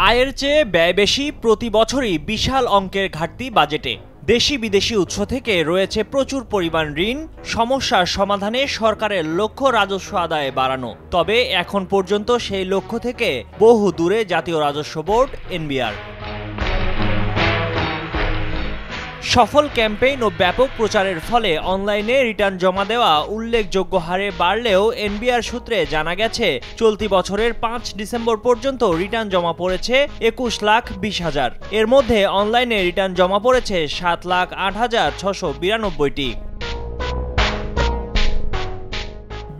আয়ের চেয়ে ব্যয় বেশি, প্রতি বছরই বিশাল অঙ্কের ঘাটতি বাজেটে। দেশি বিদেশি উৎস থেকে রয়েছে প্রচুর পরিমাণ ঋণ। সমস্যার সমাধানে সরকারের লক্ষ্য রাজস্ব আদায় বাড়ানো, তবে এখন পর্যন্ত সেই লক্ষ্য থেকে বহু দূরে জাতীয় রাজস্ব বোর্ড এনবিআর। সফল ক্যাম্পেইন ও ব্যাপক প্রচারের ফলে অনলাইনে রিটার্ন জমা দেওয়া উল্লেখযোগ্য হারে বাড়লেও এনবিআর সূত্রে জানা গেছে চলতি বছরের 5 ডিসেম্বর পর্যন্ত রিটার্ন জমা পড়েছে 21,20,000। এর মধ্যে অনলাইনে রিটার্ন জমা পড়েছে 7,08,692টি।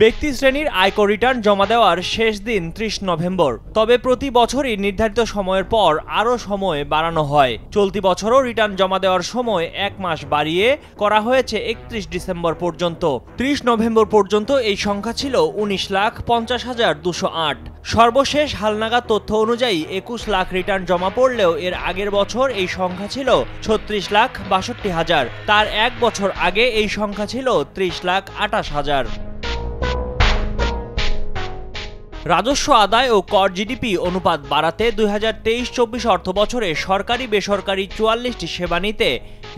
ব্যক্তি শ্রেণীর আয়কর রিটার্ন জমা দেওয়ার শেষ দিন 30 নভেম্বর। তবে প্রতি বছরই নির্ধারিত সময়ের পর আরও সময় বাড়ানো হয়। চলতি বছরও রিটার্ন জমা দেওয়ার সময় 1 মাস বাড়িয়ে করা হয়েছে 31 ডিসেম্বর পর্যন্ত। 30 নভেম্বর পর্যন্ত এই সংখ্যা ছিল 19,50,208। সর্বশেষ হালনাগাদ তথ্য অনুযায়ী 21 লাখ রিটার্ন জমা পড়লেও এর আগের বছর এই সংখ্যা ছিল 36,62,000। তার এক বছর আগে এই সংখ্যা ছিল 30,28,000। রাজস্ব আদায় ও কর জিডিপি অনুপাত বাড়াতে 2023-24 অর্থবছরে সরকারি বেসরকারি 44টি সেবা নিতে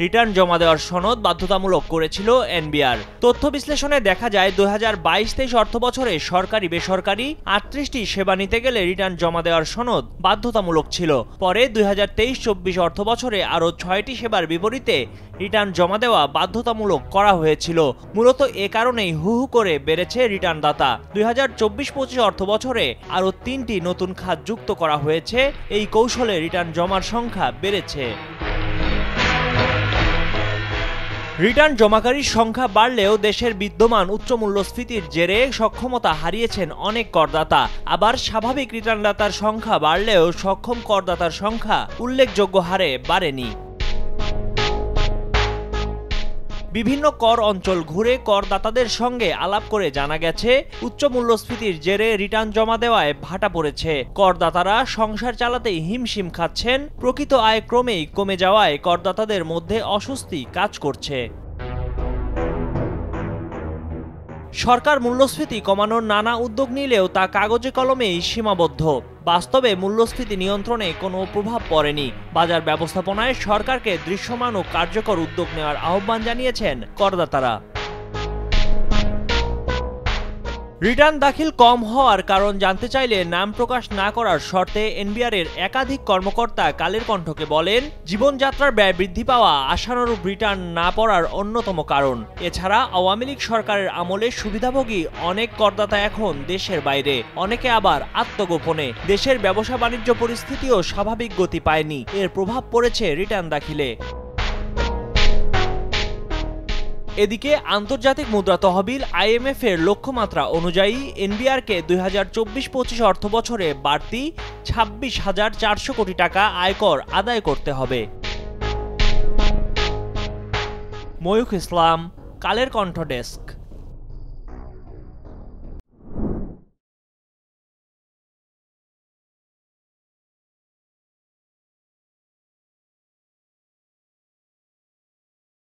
রিটার্ন জমা দেওয়ার সনদ বাধ্যতামূলক করেছিল এনবিআর। তথ্য বিশ্লেষণে দেখা যায় 2022-23 অর্থবছরে সরকারি বেসরকারি 38টি সেবা নিতে গেলে রিটার্ন জমা দেওয়ার সনদ বাধ্যতামূলক ছিল। পরে 2023-24 অর্থবছরে আরও 6টি সেবার বিপরীতে রিটার্ন জমা দেওয়া বাধ্যতামূলক করা হয়েছিল। মূলত এ কারণেই হু হু করে বেড়েছে রিটার্নদাতা। 2024-25 অর্থবছরে আরও 3টি নতুন খাত যুক্ত করা হয়েছে। এই কৌশলে রিটার্ন জমার সংখ্যা বেড়েছে। রিটার্ন জমাকারীর সংখ্যা বাড়লেও দেশের বিদ্যমান উচ্চ মূল্যস্ফীতির জেরে সক্ষমতা হারিয়েছেন অনেক করদাতা। আবার স্বাভাবিক রিটার্নদাতার সংখ্যা বাড়লেও সক্ষম করদাতার সংখ্যা উল্লেখযোগ্য হারে বাড়েনি। বিভিন্ন কর অঞ্চল ঘুরে করদাতাদের সঙ্গে আলাপ করে জানা গেছে উচ্চ মূল্যস্ফীতির জেরে রিটার্ন জমা দেওয়ায় ভাটা পড়েছে। করদাতারা সংসার চালাতেই হিমশিম খাচ্ছেন। প্রকৃত আয় ক্রমেই কমে যাওয়ায় করদাতাদের মধ্যে অস্বস্তি কাজ করছে। সরকার মূল্যস্ফীতি কমানোর নানা উদ্যোগ নিলেও তা কাগজে কলমেই সীমাবদ্ধ। বাস্তবে মূল্যস্ফীতি নিয়ন্ত্রণে কোনো প্রভাব পড়েনি। বাজার ব্যবস্থাপনায় সরকারকে দৃশ্যমান ও কার্যকর উদ্যোগ নেওয়ার আহ্বান জানিয়েছেন করদাতারা। রিটার্ন দাখিল কম হওয়ার কারণ জানতে চাইলে নাম প্রকাশ না করার শর্তে এনবিআরের একাধিক কর্মকর্তা কালের কণ্ঠকে বলেন, জীবনযাত্রার ব্যয় বৃদ্ধি পাওয়া আশানুরূপ রিটার্ন না পড়ার অন্যতম কারণ। এছাড়া আওয়ামী লীগ সরকারের আমলে সুবিধাভোগী অনেক করদাতা এখন দেশের বাইরে, অনেকে আবার আত্মগোপনে। দেশের ব্যবসা বাণিজ্য পরিস্থিতিও স্বাভাবিক গতি পায়নি। এর প্রভাব পড়েছে রিটার্ন দাখিলে। এদিকে আন্তর্জাতিক মুদ্রা তহবিল IMF এর লক্ষ্যমাত্রা অনুযায়ী এনবিআরকে 2024-25 অর্থবছরে বাড়তি 26,400 কোটি টাকা আয়কর আদায় করতে হবে। ময়ূখ ইসলাম, কালের কণ্ঠ ডেস্ক।